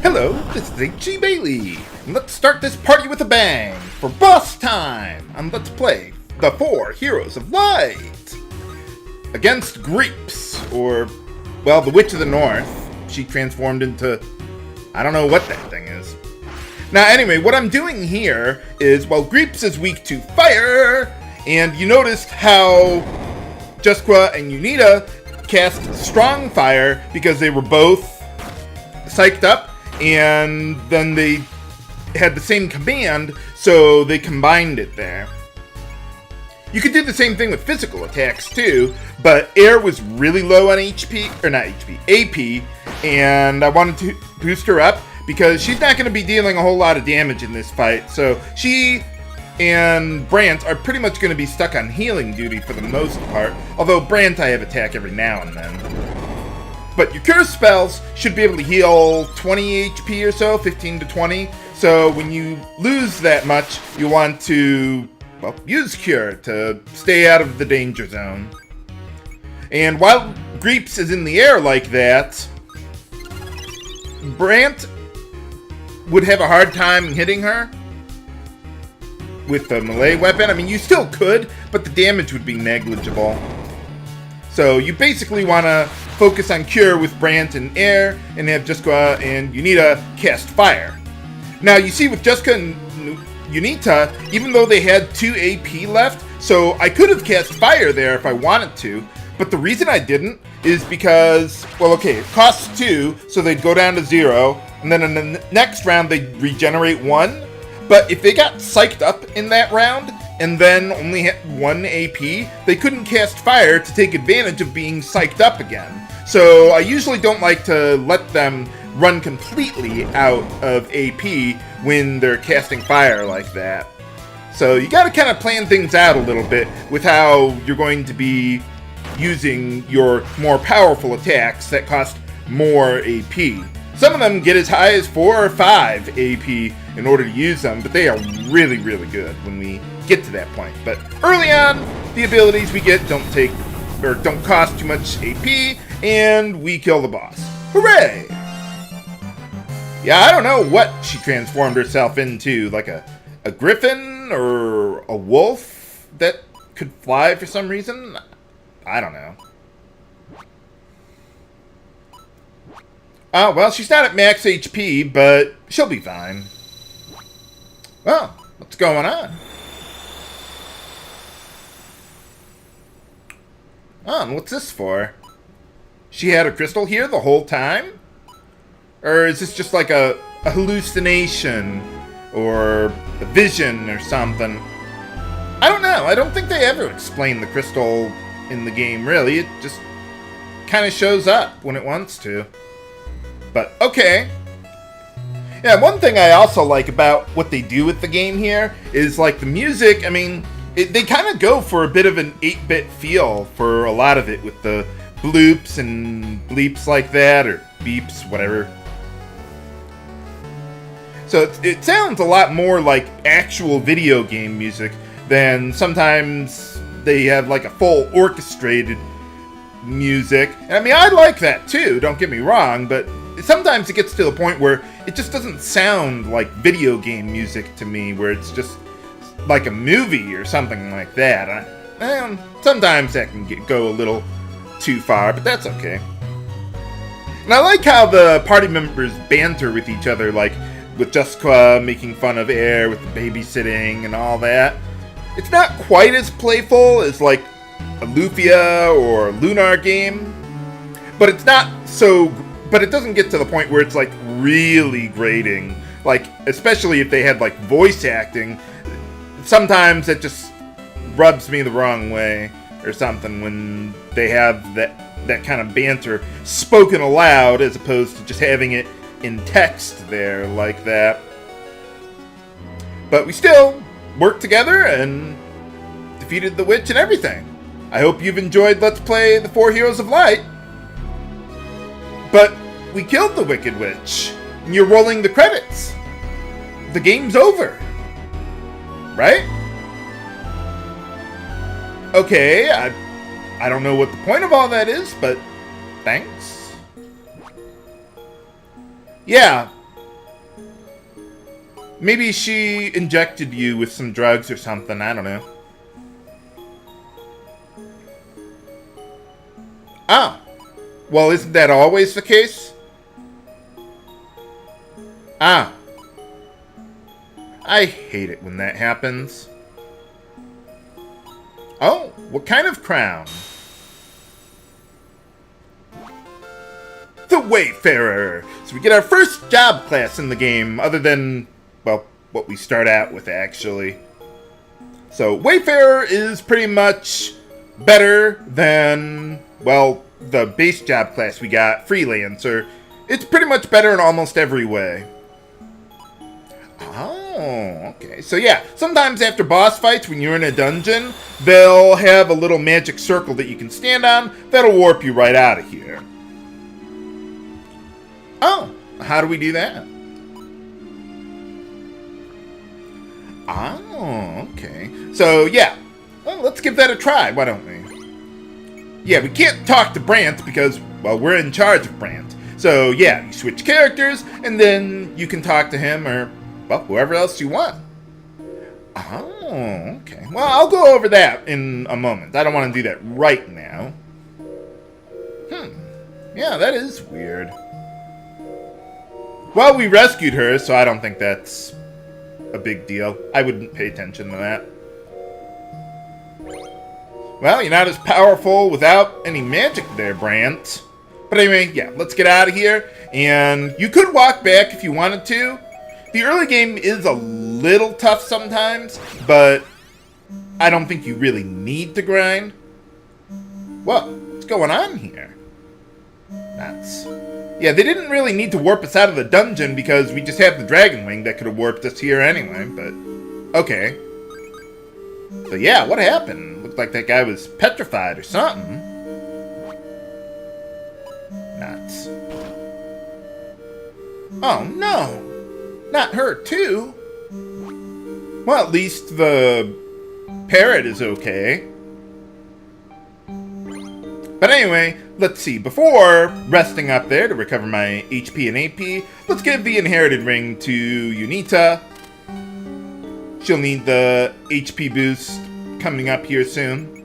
Hello, this is H.G. Bailey, and let's start this party with a bang for boss time on Let's Play the 4 Heroes of Light against Greeps, or, well, the Witch of the North. She transformed into, I don't know what that thing is. Now, anyway, what I'm doing here is, well, Greeps is weak to fire, and you noticed how Jusqua and Yunita cast strong fire because they were both psyched up. And then they had the same command, so they combined it there. You could do the same thing with physical attacks too, but Aire was really low on HP, or not HP, AP, and I wanted to boost her up because she's not going to be dealing a whole lot of damage in this fight. So she and Brandt are pretty much going to be stuck on healing duty for the most part, although Brandt I have attack every now and then. But your cure spells should be able to heal 20 HP or so, 15 to 20. So when you lose that much, you want to, well, use cure to stay out of the danger zone. And while Greeps is in the air like that, Brandt would have a hard time hitting her with the melee weapon. I mean, you still could, but the damage would be negligible. So you basically want to focus on Cure with Brandt and Aire, and have Jusqua and Yunita cast Fire. Now, you see with Jusqua and Yunita, even though they had 2 AP left, so I could have cast Fire there if I wanted to, but the reason I didn't is because, well, okay, it costs 2, so they'd go down to 0, and then in the next round they'd regenerate 1, but if they got psyched up in that round, and then only had 1 AP, they couldn't cast Fire to take advantage of being psyched up again. So I usually don't like to let them run completely out of AP when they're casting Fire like that. So you gotta kind of plan things out a little bit with how you're going to be using your more powerful attacks that cost more AP. Some of them get as high as 4 or 5 AP in order to use them, but they are really, really good when we get to that point. But early on, the abilities we get don't cost too much AP, and we kill the boss. Hooray! Yeah, I don't know what she transformed herself into, like a griffin or a wolf that could fly for some reason? I don't know. Oh, well, she's not at max HP, but she'll be fine. Well, what's going on? Oh, and what's this for? She had a crystal here the whole time? Or is this just like a hallucination or a vision or something? I don't know. I don't think they ever explain the crystal in the game, really. It just kind of shows up when it wants to. But, okay. Yeah, one thing I also like about what they do with the game here is, like, the music. I mean, they kind of go for a bit of an 8-bit feel for a lot of it with the bloops and bleeps like that, or beeps, whatever. So it sounds a lot more like actual video game music than sometimes they have like a full orchestrated music. And I mean, I like that too, don't get me wrong, but sometimes it gets to the point where it just doesn't sound like video game music to me, where it's just like a movie or something like that. Sometimes that can go a little too far, but that's okay. And I like how the party members banter with each other, like with Jusqua making fun of Aire with the babysitting and all that. It's not quite as playful as like a Lufia or Lunar game, but it's not so. But it doesn't get to the point where it's like really grating. Like, especially if they had like voice acting, sometimes it just rubs me the wrong way or something when they have that kind of banter spoken aloud as opposed to just having it in text there like that. But we still worked together and defeated the witch and everything. I hope you've enjoyed Let's Play the 4 Heroes of Light. But we killed the Wicked Witch, and you're rolling the credits. The game's over. Right? Okay, I don't know what the point of all that is, but thanks. Yeah, Maybe she injected you with some drugs or something, I don't know. Oh. Well, isn't that always the case? Ah. I hate it when that happens. Oh, what kind of crown? The Wayfarer! So we get our first job class in the game, other than, well, what we start out with, actually. So, Wayfarer is pretty much better than, well, the base job class we got, Freelancer. It's pretty much better in almost every way. Oh, okay. So yeah, sometimes after boss fights, when you're in a dungeon, they'll have a little magic circle that you can stand on that'll warp you right out of here. Oh, how do we do that? Oh, okay. So yeah, well, let's give that a try, why don't we? Yeah, we can't talk to Brandt because, well, we're in charge of Brandt. So yeah, you switch characters, and then you can talk to him or, well, whoever else you want. Oh, okay. Well, I'll go over that in a moment. I don't want to do that right now. Yeah, that is weird. Well, we rescued her, so I don't think that's a big deal. I wouldn't pay attention to that. Well, you're not as powerful without any magic there, Brandt. But anyway, yeah, let's get out of here. And you could walk back if you wanted to. The early game is a little tough sometimes, but I don't think you really need to grind. What's going on here? Nuts. Yeah, they didn't really need to warp us out of the dungeon because we just have the dragon wing that could have warped us here anyway, but okay. So yeah, what happened? Looked like that guy was petrified or something. Nuts. Oh no! Not her too! Well, at least the parrot is okay. But anyway, let's see. Before resting up there to recover my HP and AP, let's give the inherited ring to Yunita. She'll need the HP boost coming up here soon.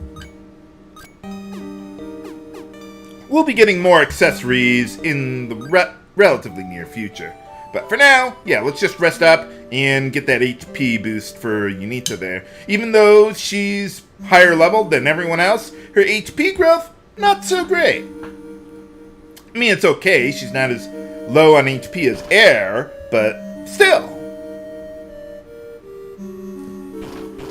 We'll be getting more accessories in the relatively near future. But for now, yeah, let's just rest up and get that HP boost for Yunita there. Even though she's higher level than everyone else, her HP growth, not so great. I mean, it's okay. She's not as low on HP as Aire, but still.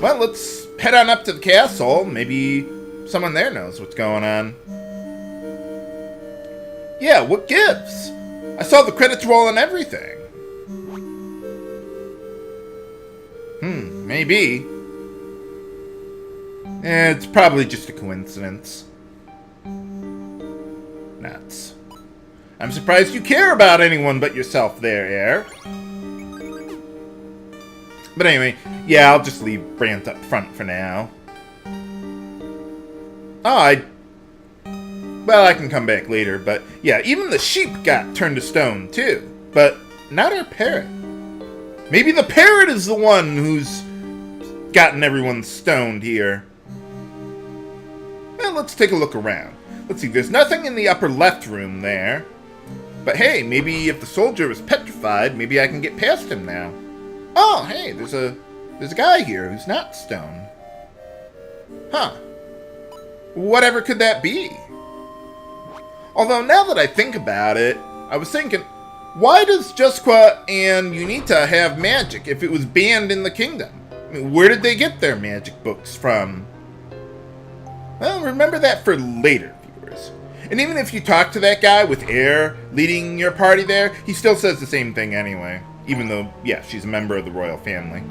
Well, let's head on up to the castle. Maybe someone there knows what's going on. Yeah, what gives? I saw the credits roll and everything. Maybe. It's probably just a coincidence. Nuts. I'm surprised you care about anyone but yourself there, Aire. But anyway, yeah, I'll just leave Brandt up front for now. Oh, well, I can come back later, but yeah, even the sheep got turned to stone, too. But not our parrot. Maybe the parrot is the one who's gotten everyone stoned here. Well, let's take a look around. Let's see, there's nothing in the upper left room there. But hey, maybe if the soldier was petrified, maybe I can get past him now. Oh, hey, there's a guy here who's not stoned. Huh. Whatever could that be? Although, now that I think about it, I was thinking, why does Jusqua and Yunita have magic if it was banned in the kingdom? I mean, where did they get their magic books from? Well, remember that for later, viewers. And even if you talk to that guy with Aire leading your party there, he still says the same thing anyway. Even though, yeah, she's a member of the royal family.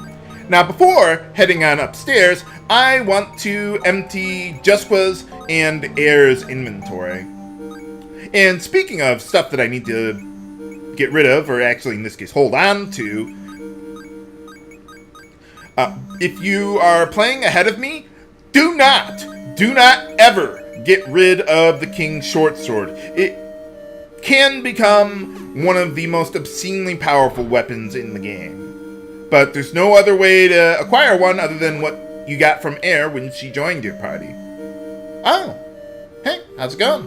Now, before heading on upstairs, I want to empty Jusqua's and Aire's inventory. And speaking of stuff that I need to get rid of, or actually in this case hold on to, if you are playing ahead of me, do not ever get rid of the King's Shortsword. It can become one of the most obscenely powerful weapons in the game. But there's no other way to acquire one other than what you got from Aire when she joined your party. Oh. Hey, how's it going?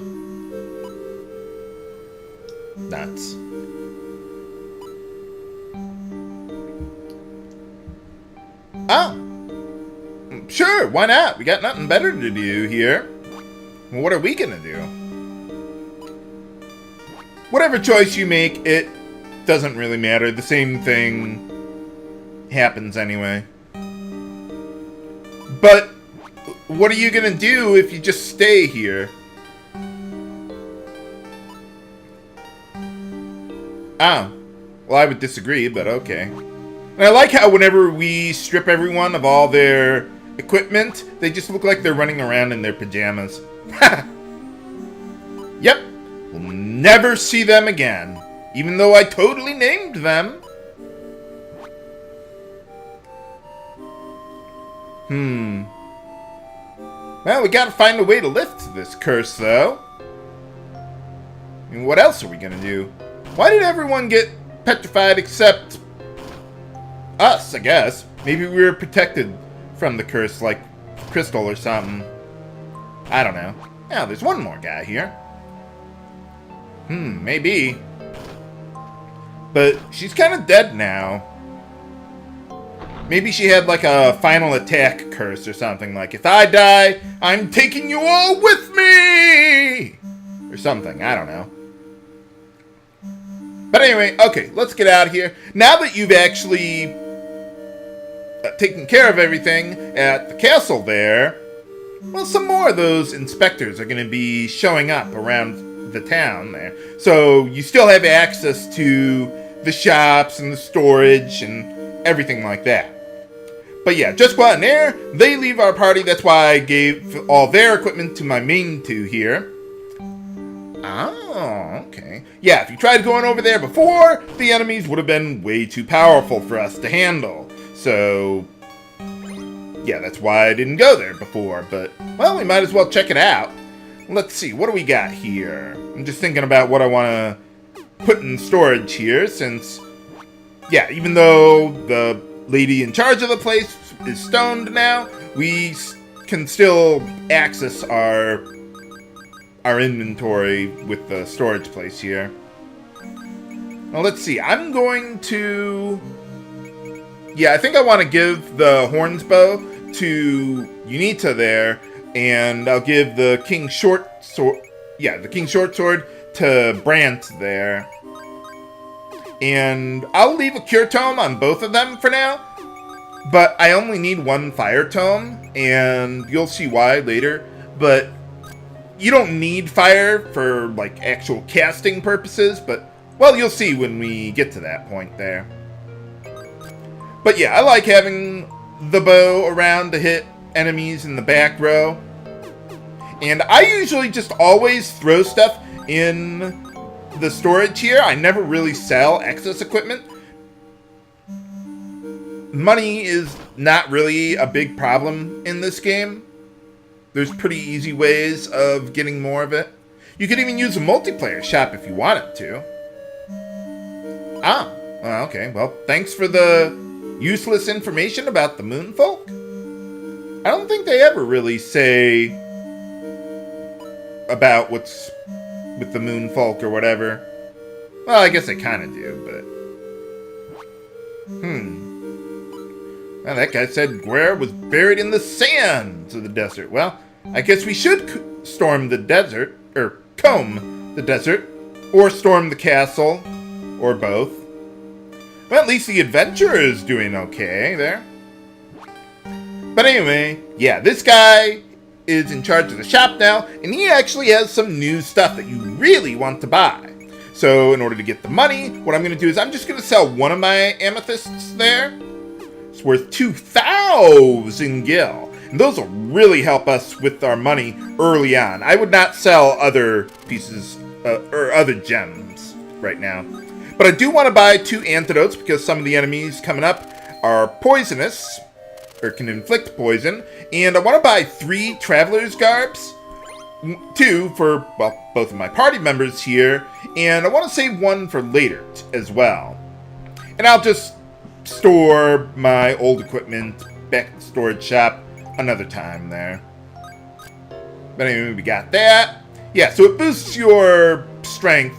Nuts. Oh. Sure, why not? We got nothing better to do here. Well, what are we gonna do? Whatever choice you make, it doesn't really matter. The same thing happens anyway. But what are you gonna do if you just stay here? Oh. Well, I would disagree, but okay. And I like how whenever we strip everyone of all their equipment, they just look like they're running around in their pajamas. Yep. We'll never see them again. Even though I totally named them. Well, we gotta find a way to lift this curse, though. I mean, what else are we gonna do? Why did everyone get petrified except us, I guess? Maybe we were protected from the curse, like crystal or something. I don't know. Now, there's one more guy here. Maybe. But she's kind of dead now. Maybe she had like a final attack curse or something, like, if I die, I'm taking you all with me! Or something, I don't know. But anyway, okay, let's get out of here. Now that you've actually taken care of everything at the castle there, well, some more of those inspectors are going to be showing up around the town there. So you still have access to the shops and the storage and everything like that. But yeah, Jusqua and Aire, they leave our party. That's why I gave all their equipment to my main two here. Oh, okay. Yeah, if you tried going over there before, the enemies would have been way too powerful for us to handle. So, yeah, that's why I didn't go there before. But, well, we might as well check it out. Let's see, what do we got here? I'm just thinking about what I want to put in storage here, since, yeah, even though the lady in charge of the place is stoned now, we can still access our inventory with the storage place here. Now let's see, I'm going to... Yeah, I think I want to give the Horne's bow to Yunita there, and I'll give the King's Shortsword... Yeah, the King's Shortsword to Brandt there. And I'll leave a cure tome on both of them for now. But I only need one fire tome, and you'll see why later. But you don't need fire for, like, actual casting purposes. But, well, you'll see when we get to that point there. But yeah, I like having the bow around to hit enemies in the back row. And I usually just always throw stuff in the storage here. I never really sell excess equipment. Money is not really a big problem in this game. There's pretty easy ways of getting more of it. You could even use a multiplayer shop if you wanted to. Ah, okay. Well, thanks for the useless information about the moonfolk. I don't think they ever really say about what's with the moonfolk or whatever. Well, I guess they kind of do, but... Well, that guy said Guerre was buried in the sands of the desert. Well, I guess we should storm the desert, or comb the desert, or storm the castle, or both. Well, at least the adventurer is doing okay there. But anyway, yeah, this guy is in charge of the shop now, and he actually has some new stuff that you really want to buy. So in order to get the money, what I'm going to do is I'm just going to sell one of my amethysts there. It's worth 2,000 gil. And those will really help us with our money early on. I would not sell other pieces or other gems right now. But I do want to buy 2 antidotes because some of the enemies coming up are poisonous, or can inflict poison. And I want to buy 3 Traveler's Garbs. 2 for, well, both of my party members here. And I want to save 1 for later as well. And I'll just store my old equipment back at the storage shop another time there. But anyway, we got that. Yeah, so it boosts your strength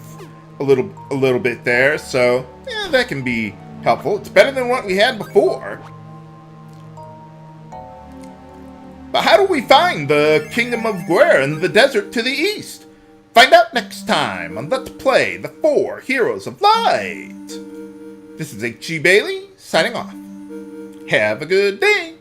a little bit there, so yeah, that can be helpful. It's better than what we had before. But how do we find the Kingdom of Guerre in the desert to the east? Find out next time on Let's Play the 4 Heroes of Light. This is H.G. Bailey, signing off. Have a good day.